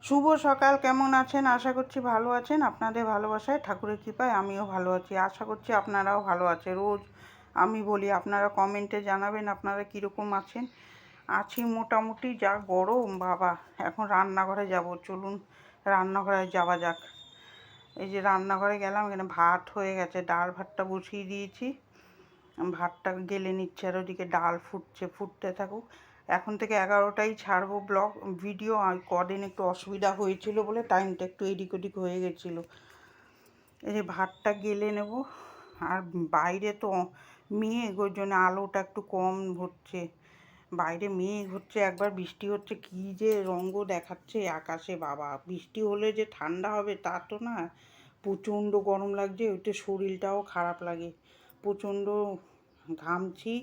শুভ সকাল, কেমন আছেন? আশা করছি ভালো আছেন। আপনাদের ভালোবাসায় ঠাকুরের কৃপায় আমিও ভালো আছি। আশা করছি আপনারাও ভালো আছে। রোজ আমি বলি, আপনারা কমেন্টে জানাবেন আপনারা কীরকম আছেন। আছি মোটামুটি। যা গরম বাবা! এখন রান্নাঘরে যাব, চলুন রান্নাঘরে যাওয়া যাক। এই যে রান্নাঘরে গেলাম, এখানে ভাত হয়ে গেছে, ডাল ভাতটা বসিয়ে দিয়েছি। ভাতটা গেলে নিচ্ছে, আর ওদিকে ডাল ফুটছে, ফুটতে থাকুক। এখন থেকে 11টায় ছাড়বো ভিডিও। আর কদিন একটু অসুবিধা হয়েছিল বলে টাইমটা একটু এদিক ওদিক হয়ে গেছিলো। এই যে ভাতটা গেলে নেব। আর বাইরে তো মেঘ, ওই জন্য আলোটা একটু কম হচ্ছে। বাইরে মেঘ হচ্ছে, একবার বৃষ্টি হচ্ছে, কী যে রঙ্গ দেখাচ্ছে আকাশে বাবা! বৃষ্টি হলে যে ঠান্ডা হবে তা তো না, প্রচণ্ড গরম লাগছে। ওইটা শরীরটাও খারাপ লাগে, প্রচণ্ড ঘামছি,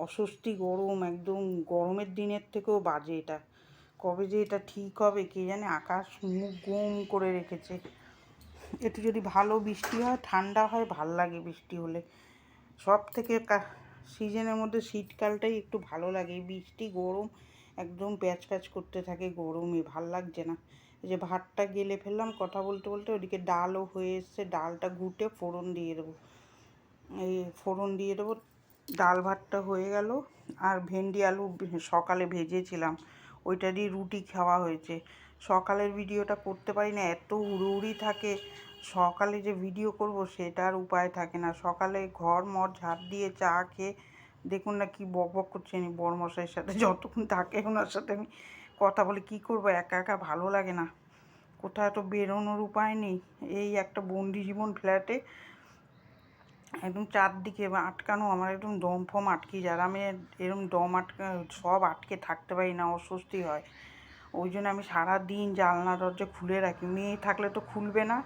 অস্বস্তি গরম, একদম গরমের দিনের থেকেও বাজে এটা। কবে যে এটা ঠিক হবে কে জানে, আকাশ মুখ গুম করে রেখেছে। একটু যদি ভালো বৃষ্টি হয়, ঠান্ডা হয়, ভাল লাগে বৃষ্টি হলে। সব থেকে সিজনের মধ্যে শীতকালটাই একটু ভালো লাগে। বৃষ্টি গরম একদম প্যাচ প্যাচ করতে থাকে গরমে, ভাল লাগছে না। এই যে ভাতটা গেলে ফেললাম কথা বলতে বলতে, ওদিকে ডালও হয়ে এসছে। ডালটা ঘুটে ফোড়ন দিয়ে দেবো। এই ফোড়ন দিয়ে দেবো, ডাল ভাতটা হয়ে গেল। আর ভেন্ডি আলু সকালে ভেজেছিলাম, ওইটা দিয়ে রুটি খাওয়া হয়েছে। সকালের ভিডিওটা করতে পারি না, এত হুড়োহুড়ি থাকে। সকালে যে ভিডিও করব সেটার উপায় থাকে না। সকালে ঘর মর ঝাড় দিয়ে চা খেয়ে দেখুন না কি বক বক করছে নি বড়মশাইয়ের সাথে। যতক্ষণ থাকে ওনার সাথে আমি কথা বলে কী করবো, একা একা ভালো লাগে না। কোথাও তো বেরোনোর উপায় নেই। এই একটা বন্দি জীবন ফ্ল্যাটে, একদম চারদিকে আটকানো। আমার একদম দম ফম আটকে যায়। আমি এরকম দম সব আটকে থাকতে পারি না, অস্বস্তি হয়। ওই জন্য আমি সারাদিন জানলা দরজা খুলে রাখি। মেয়ে থাকলে তো খুলবে না,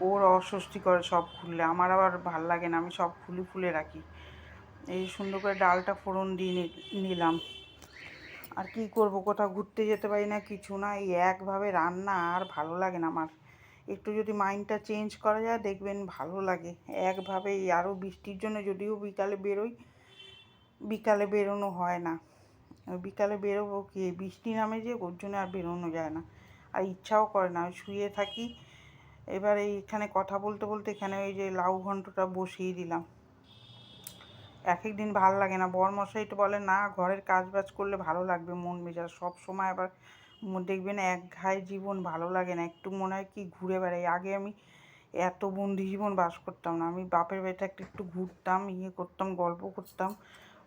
ওর অস্বস্তি করে সব খুললে। আমার আবার ভাল লাগে না, আমি সব খুলে রাখি। এই সুন্দর করে ডালটা ফোড়ন দিয়ে নিলাম। আর কি করব, কোথাও ঘুরতে যেতে পারি না, কিছু না। এই একভাবে রান্না আর ভালো লাগে না আমার। একটু যদি মাইন্ডটা চেঞ্জ করা যায় দেখবেন ভালো লাগে। একভাবেই, আরও বৃষ্টির জন্য যদিও বিকালে বেরোই, বিকালে বেরোনো হয় না। বিকালে বেরোবো কি, বৃষ্টি নামে যে, ওর জন্য আর বেরোনো যায় না, আর ইচ্ছাও করে না, শুয়ে থাকি। এবার এইখানে কথা বলতে বলতে এখানে ওই যে লাউ ঘন্টটা বসিয়ে দিলাম। এক এক দিন ভালো লাগে না। বরমশাই তো বলে না, ঘরের কাজ বাজ করলে ভালো লাগবে, মন মেজাজ সব সময় আবার দেখবেন একঘায়ে জীবন ভালো লাগে না, একটু মনে হয় কি ঘুরে বেড়াই। আগে আমি এত বন্দি জীবন বাস করতাম না। আমি বাপের বাড়িতে একটু ঘুরতাম, করতাম, গল্প করতাম,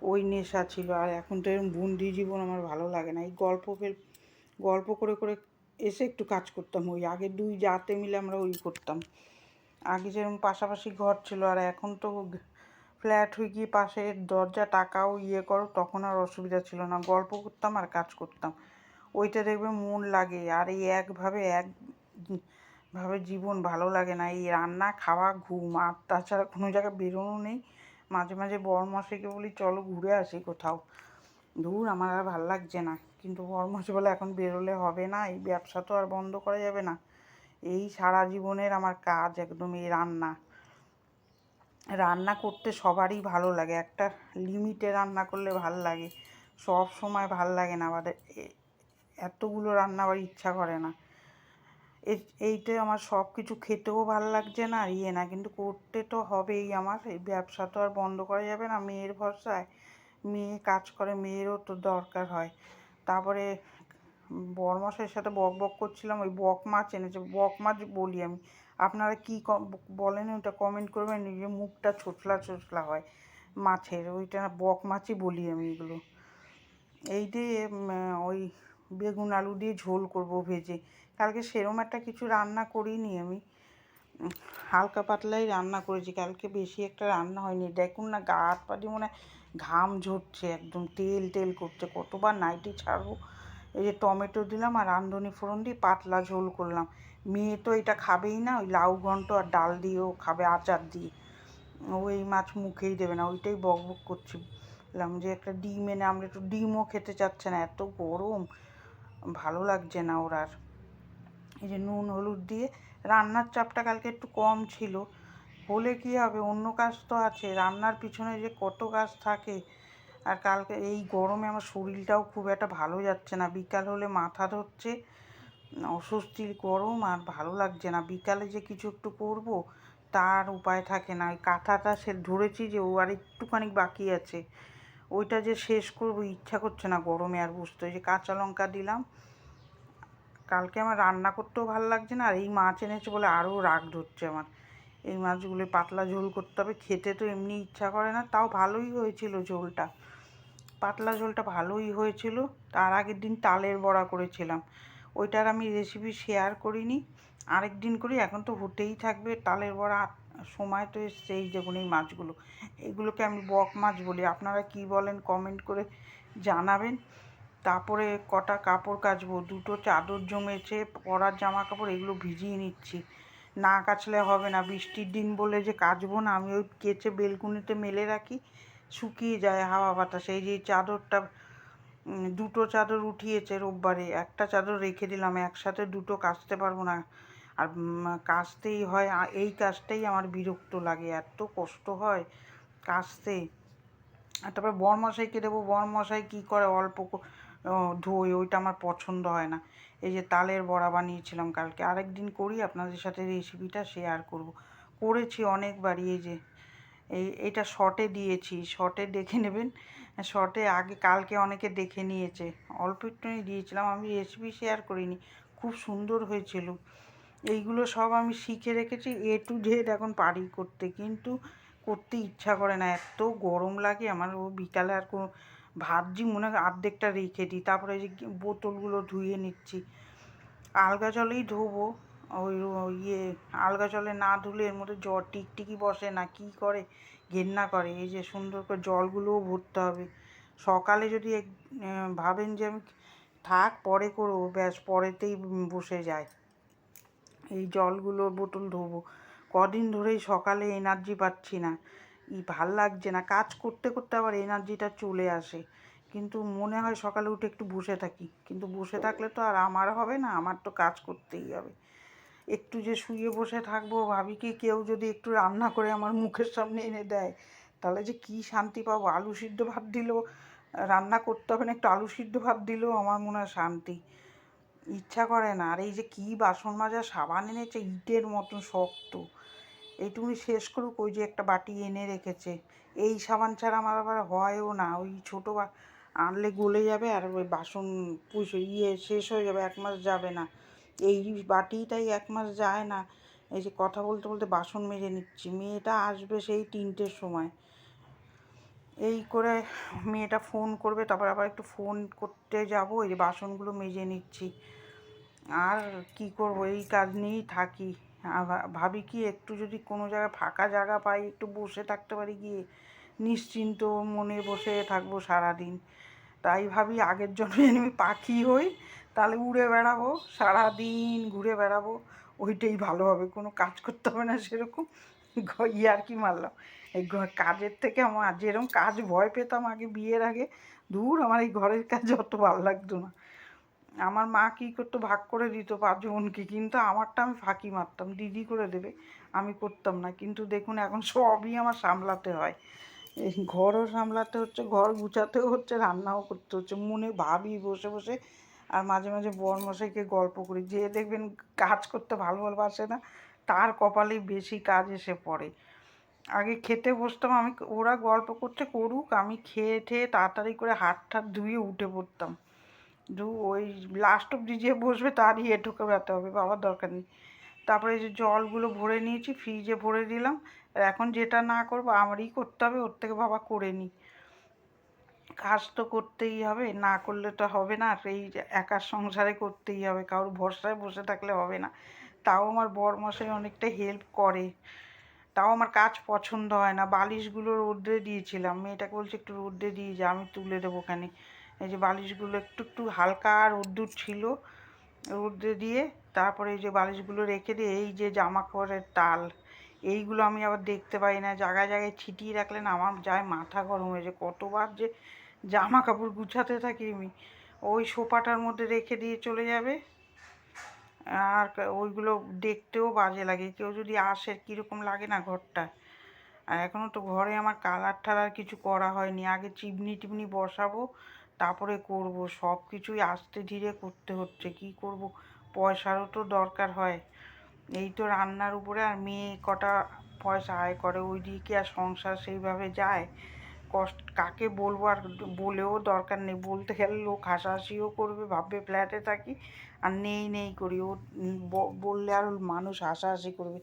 ওই নেশা ছিল। আর এখন তো এরকম বন্দি জীবন আমার ভালো লাগে না। এই গল্প করে করে এসে একটু কাজ করতাম। ওই আগে দুই জাতে মিলে আমরা ওই করতাম। আগে যেরকম পাশাপাশি ঘর ছিল, আর এখন তো ফ্ল্যাট হয়ে গিয়ে পাশে দরজা টাকাও করো, তখন আর অসুবিধা ছিল না। গল্প করতাম আর কাজ করতাম, ওইটা দেখবে মন লাগে। আর এই একভাবে জীবন ভালো লাগে না। এই রান্না, খাওয়া, ঘুম, আর তাছাড়া কোনো জায়গায় বেরোনো নেই। মাঝে মাঝে বরমশাইকে বলি চলো ঘুরে আসি কোথাও, দূর আমার আর ভালো লাগছে না। কিন্তু বরমশাই বলে এখন বেরোলে হবে না, এই ব্যবসা তো আর বন্ধ করা যাবে না। এই সারা জীবনের আমার কাজ একদম এই রান্না। রান্না করতে সবারই ভালো লাগে, একটা লিমিটে রান্না করলে ভাল লাগে, সব সময় ভাল লাগে না। আবার এতগুলো রান্না আবার ইচ্ছা করে না। এইটা আমার সব কিছু খেতেও ভাল লাগছে না, আর না, কিন্তু করতে তো হবেই আমার। এই ব্যবসা তো আর বন্ধ করা যাবে না মেয়ের ভরসায়। মেয়ে কাজ করে, মেয়েরও তো দরকার হয়। তারপরে বরমশাইয়ের সাথে বক বক করছিলাম, ওই বক মাছ এনেছে। বক মাছ বলি আমি, আপনারা কী বলেন ওটা কমেন্ট করবেন। যে মুখটা ছোটলা ছোটলা হয় মাছের, ওইটা বক মাছই বলি আমি এগুলো। এই দিয়ে ওই বেগুন আলু দিয়ে ঝোল করব ভেজে। কালকে সেরম একটা কিছু রান্না করিনি আমি, হালকা পাতলাই রান্না করেছি। কালকে বেশি একটা রান্না হয়নি। দেখুন না গা হাত পা দিয়ে মনে হয় ঘাম ঝরছে, একদম তেল তেল করছে। কতবার নাইটি ছাড়বো। এই যে টমেটো দিলাম আর রাঁধুনি ফোড়ন দিয়ে পাতলা ঝোল করলাম। মেয়ে তো এটা খাবেই না, ওই লাউ ঘন্ট আর ডাল দিয়েও খাবে, আচার দিয়ে। ও এই মাছ মুখেই দেবে না, ওইটাই বক বক করছি। বললাম যে একটা ডিম এনে, আমরা একটু ডিমও খেতে চাচ্ছে না, এত গরম ভালো লাগছে না ওর আর। এই যে নুন হলুদ দিয়ে, রান্নার চাপটা কালকে একটু কম ছিল। হলে কী হবে, অন্য কাজ তো আছে, রান্নার পিছনে যে কত কাজ থাকে। আর কালকে এই গরমে আমার শরীরটাও খুব একটা ভালো যাচ্ছে না। বিকাল হলে মাথা ধরছে, অস্বস্তির গরম, আর ভালো লাগছে না। বিকালে যে কিছু একটু করব তার উপায় থাকে না। ওই কাঁথাটা সে ধরেছি যে ও আর একটুখানি বাকি আছে, ওইটা যে শেষ করব ইচ্ছা করছে না গরমে আর বুঝতে। ওই যে কাঁচা লঙ্কা দিলাম। কালকে আমার রান্না করতেও ভালো লাগছে না, আর এই মাছ এনেছে বলে আরও রাগ ধরছে আমার। এই মাছগুলো পাতলা ঝোল করতে হবে, খেতে তো এমনি ইচ্ছা করে না। তাও ভালোই হয়েছিল ঝোলটা, পাতলা ঝোলটা ভালোই হয়েছিল। তার আগের দিন তালের বড়া করেছিলাম, ওইটার আমি রেসিপি শেয়ার করিনি, আরেক দিন করি। এখন তো হতেই থাকবে তালের বড়া, সময় তো এসছে। এই দেখুন এই মাছগুলো, এগুলোকে আমি বক মাছ বলি, আপনারা কি বলেন কমেন্ট করে জানাবেন। তারপরে কটা কাপড় কাচবো, দুটো চাদর জমেছে, পরার জামা কাপড়, এগুলো ভিজিয়ে নিচ্ছি। না কাচলে হবে না, বৃষ্টির দিন বলে যে কাচবো না, আমি ওই কেচে বেলকুনিতে মেলে রাখি, শুকিয়ে যায় হাওয়া বাতাসে। এই যে চাদরটা, দুটো চাদর উঠিয়েছে রোববারে, একটা চাদর রেখে দিলাম, একসাথে দুটো কাচতে পারবো না। আর কাচতেই হয়, এই কাজটাই আমার বিরক্ত লাগে, এত কষ্ট হয় কাচতে। আর তারপরে বরমশাইকে দেবো, বরমশাই কী করে অল্প ধোয়, ওইটা আমার পছন্দ হয় না। এই যে তালের বড়া বানিয়েছিলাম কালকে, আরেক দিন করি আপনাদের সাথে রেসিপিটা শেয়ার করব। করেছি অনেকবারই। এই যে এইটা শর্টে দিয়েছি, শর্টে দেখে নেবেন। শর্টে আগে কালকে অনেকে দেখে নিয়েছে, অল্প একটুখানি দিয়েছিলাম, আমি রেসিপি শেয়ার করিনি। খুব সুন্দর হয়েছিল। এইগুলো সব আমি শিখে রেখেছি, এ টু জেড এখন পারি করতে, কিন্তু করতে ইচ্ছা করে না, এত গরম লাগে আমার। ও বিকালে আর কোনো ভাবছি মনে হয় অর্ধেকটা রেখে দিই। তারপরে এই যে বোতলগুলো ধুয়ে নিচ্ছি, আলগা জলেই ধোবো। ওই ইয়ে আলগা জলে না ধুলে এর মধ্যে জল টিকটিকি বসে না, কী করে ঘেন্না করে। এই যে সুন্দর করে জলগুলোও ভরতে হবে। সকালে যদি ভাবেন যে আমি থাক পরে করবো, ব্যাস পরেতেই বসে যায়। এই জলগুলো বোতল ধোবো, কদিন ধরেই সকালে এনার্জি পাচ্ছি না, ভাল লাগছে না। কাজ করতে করতে আবার এনার্জিটা চলে আসে, কিন্তু মনে হয় সকালে উঠে একটু বসে থাকি, কিন্তু বসে থাকলে তো আর আমার হবে না, আমার তো কাজ করতেই হবে। একটু যে শুয়ে বসে থাকবো, ভাবি কি কেউ যদি একটু রান্না করে আমার মুখের সামনে এনে দেয়, তাহলে যে কী শান্তি পাবো। আলু সিদ্ধ ভাত দিলেও, রান্না করতে হবে না, একটু আলু সিদ্ধ ভাত দিলেও আমার মনে হয় শান্তি। ইচ্ছা করে না। আর এই যে কী বাসন মাজার সাবান এনেছে, ইটের মতন শক্ত, এইটুকুনি শেষ করুক। ওই যে একটা বাটি এনে রেখেছে, এই সাবান ছাড়া আমার আবার হয়ও না। ওই ছোটো আনলে গলে যাবে, আর ওই বাসন শেষ হয়ে যাবে, 1 মাস যাবে না। এই বাটিটাই 1 মাস যায় না। এই যে কথা বলতে বলতে বাসন মেজে নিচ্ছি, মেয়েটা আসবে সেই 3টের সময়। এই করে মেয়েটা ফোন করবে, তারপর আবার একটু ফোন করতে যাব। এই যে বাসনগুলো মেজে নিচ্ছি, আর কি করব, এই কাজ নিয়েই থাকি। ভাবি কি একটু যদি কোনো জায়গায় ফাঁকা জায়গা পাই, একটু বসে থাকতে পারি গিয়ে, নিশ্চিন্ত মনে বসে থাকবো সারাদিন। তাই ভাবি আগের জন্মে আমি পাখি হই, তাহলে উড়ে বেড়াবো সারাদিন, ঘুরে বেড়াবো, ওইটাই ভালো হবে, কোনো কাজ করতে হবে না সেরকম। আর কি মারলাম। এই কাজের থেকে আমার যেরকম কাজ ভয় পেতাম আগে, বিয়ের আগে, দূর, আমার এই ঘরের কাজ অত ভালো লাগতো না। আমার মা কী করতো, ভাগ করে দিত 5 জনকে, কিন্তু আমারটা আমি ফাঁকি মারতাম, দিদি করে দেবে, আমি করতাম না। কিন্তু দেখুন এখন সবই আমার সামলাতে হয়, এই ঘরও সামলাতে হচ্ছে, ঘর গুছাতেও হচ্ছে, রান্নাও করতে হচ্ছে। মনে ভাবি বসে বসে, আর মাঝে মাঝে বরমশাইকে গল্প করি, যে দেখবেন কাজ করতে ভালোবাসে না, তার কপালেই বেশি কাজ এসে পড়ে। আগে খেতে বসতাম আমি, ওরা গল্প করতে করুক, আমি খেয়ে ঠেয়ে তাড়াতাড়ি করে হাত ঠাত ধুয়ে উঠে পড়তাম। ওই লাস্ট অব্দি যে বসবে তারই এটুকু ব্যথা হবে, বাবার দরকার নেই। তারপরে এই যে জলগুলো ভরে নিয়েছি, ফ্রিজে ভরে দিলাম। আর এখন যেটা না করবো আমারই করতে হবে, ওর থেকে বাবা করে নিই। কাজ তো করতেই হবে, না করলে তো হবে না। এই একার সংসারে করতেই হবে, কারোর ভরসায় বসে থাকলে হবে না। তাও আমার বরমশাই অনেকটা হেল্প করে, তাও আমার কাজ পছন্দ হয় না। বালিশগুলো রোদ্রে দিয়েছিলাম, মেয়েটাকে বলছি একটু রোদ্রে দিয়ে যা, আমি তুলে দেবো ওখানে। এই যে বালিশগুলো একটু একটু হালকা রোদ্দুর ছিল, রোদ্রে দিয়ে তারপরে এই যে বালিশগুলো রেখে দিয়ে, এই যে জামা কাপড়ের তাল, এইগুলো আমি আবার দেখতে পাই না, জায়গায় জায়গায় ছিটিয়ে রাখলে না আমার যায় মাথা গরম হয়ে যায়। কতবার যে জামা কাপড় গুছাতে থাকি আমি, ওই সোফাটার মধ্যে রেখে দিয়ে চলে যাবে, আর ওইগুলো দেখতেও বাজে লাগে। কেউ যদি আসে কীরকম লাগে না ঘরটা। আর এখনও তো ঘরে আমার কালার টালার কিছু করা হয়নি, আগে চিমনি টিমনি বসাবো, তারপরে করব। সব কিছুই আস্তে ধীরে করতে হচ্ছে, কি করব পয়সারও তো দরকার হয়। এই তো রান্নার উপরে আর মেয়ে কটা পয়সা আয় করে, ওই দিকে আর সংসার সেইভাবে যায়। কাকে বলবো, আর বলেও দরকার নেই, বলতে গেলে লোক হাসাহাসিও করবে, ভাববে ফ্ল্যাটে থাকি আর নেই নেই করি। ও বললে আর মানুষ হাসাহাসি করবে।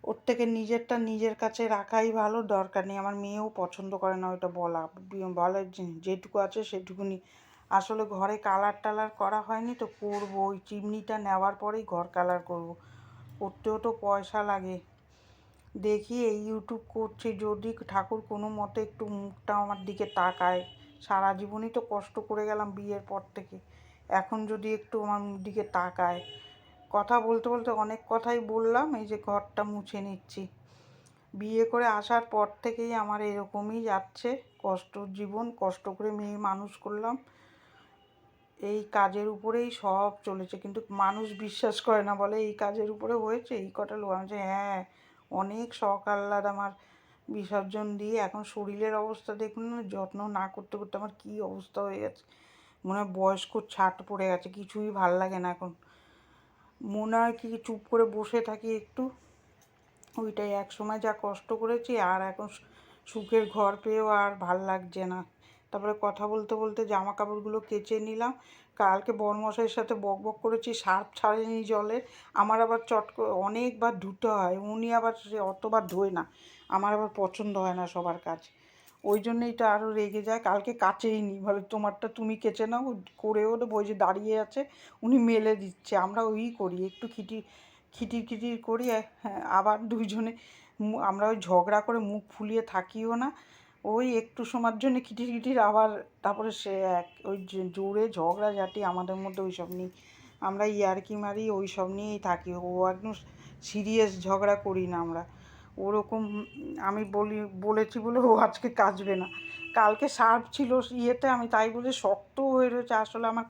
ওর থেকে নিজেরটা নিজের কাছে রাখাই ভালো, দরকার নেই। আমার মেয়েও পছন্দ করে না ওইটা বলে যেটুকু আছে সেটুকুনি। আসলে ঘরে কালার টালার করা হয়নি তো, করবো। ওই চিমনিটা নেওয়ার পরেই ঘর কালার করব। করতেও তো পয়সা লাগে। দেখি এই ইউটিউব করছি, যদি ঠাকুর কোনো মতে একটু মুখটা আমার দিকে তাকায়। সারা জীবনই তো কষ্ট করে গেলাম বিয়ের পর থেকে, এখন যদি একটু আমার দিকে তাকায়। কথা বলতে বলতে অনেক কথাই বললাম, এই যে ঘরটা মুছে নিচ্ছি। বিয়ে করে আসার পর থেকেই আমার এরকমই যাচ্ছে, কষ্ট জীবন, কষ্ট করে মেয়ে মানুষ করলাম। এই কাজের উপরেই সব চলেছে, কিন্তু মানুষ বিশ্বাস করে না, বলে এই কাজের উপরে হয়েছে। এই কটা লোক আমি যে হ্যাঁ, অনেক শখ আহ্লাদ আমার বিসর্জন দিয়ে এখন শরীরের অবস্থা দেখুন না, যত্ন না করতে করতে আমার কী অবস্থা হয়ে গেছে। মনে হয় বয়স্ক ছাট পড়ে গেছে, কিছুই ভাল লাগে না এখন। মনে হয় কি চুপ করে বসে থাকি একটু, ওইটাই। এক সময় যা কষ্ট করেছি, আর এখন সুখের ঘর পেয়েও আর ভাল লাগছে না। তারপরে কথা বলতে বলতে জামা কাপড়গুলো কেচে নিলাম। কালকে বরমশাইয়ের সাথে বক বক করেছি, সার্ফ ছাড়েনি জলে। আমার আবার অনেকবার ধুতে হয়, উনি আবার সে অতবার ধোয় না। আমার আবার পছন্দ হয় না সবার কাজ, ওই জন্যই তো আরও রেগে যায়। কালকে কাচেই নি, বলে তোমারটা তুমি কেচে নাও, করেও দেবো। ওই যে দাঁড়িয়ে আছে, উনি মেলে দিচ্ছে, আমরা ওই করি একটু খিটির খিটির করি। হ্যাঁ, আবার দুইজনে আমরা ওই ঝগড়া করে মুখ ফুলিয়ে থাকিও না। ওই একটু সময়ের জন্য খিটির খিটির, আবার তারপরে সে ওই জোরে ঝগড়াঝাটি আমাদের মধ্যে ওই সব নেই। আমরা ইয়ার্কি মারি, ওই সব নিয়েই থাকি। ও একদম সিরিয়াস ঝগড়া করি না আমরা ওরকম। আমি বলেছি বলে ও আজকে কাচবে না। কালকে সার্ফ ছিল ইয়েতে, আমি তাই বলে শক্ত হয়ে রয়েছে। আসলে আমার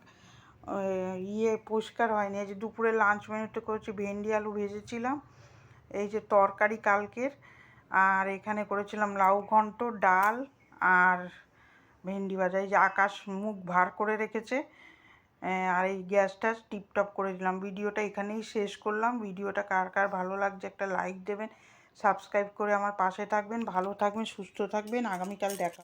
পরিষ্কার হয়নি। এই যে দুপুরে লাঞ্চ মেনুতে করেছি ভেন্ডি আলু ভেজেছিলাম, এই যে তরকারি কালকের, আর এখানে করেছিলাম লাউ ঘন্ট, ডাল আর ভেন্ডি ভাজা। এই যে আকাশ মুখ ভার করে রেখেছে, আর এই গ্যাসটা টিপটপ করে দিলাম। ভিডিওটা এখানেই শেষ করলাম। ভিডিওটা কার কার ভালো লাগছে একটা লাইক দেবেন, সাবস্ক্রাইব করে আমার পাশে থাকবেন। ভালো থাকবেন, সুস্থ থাকবেন, আগামীকাল দেখা।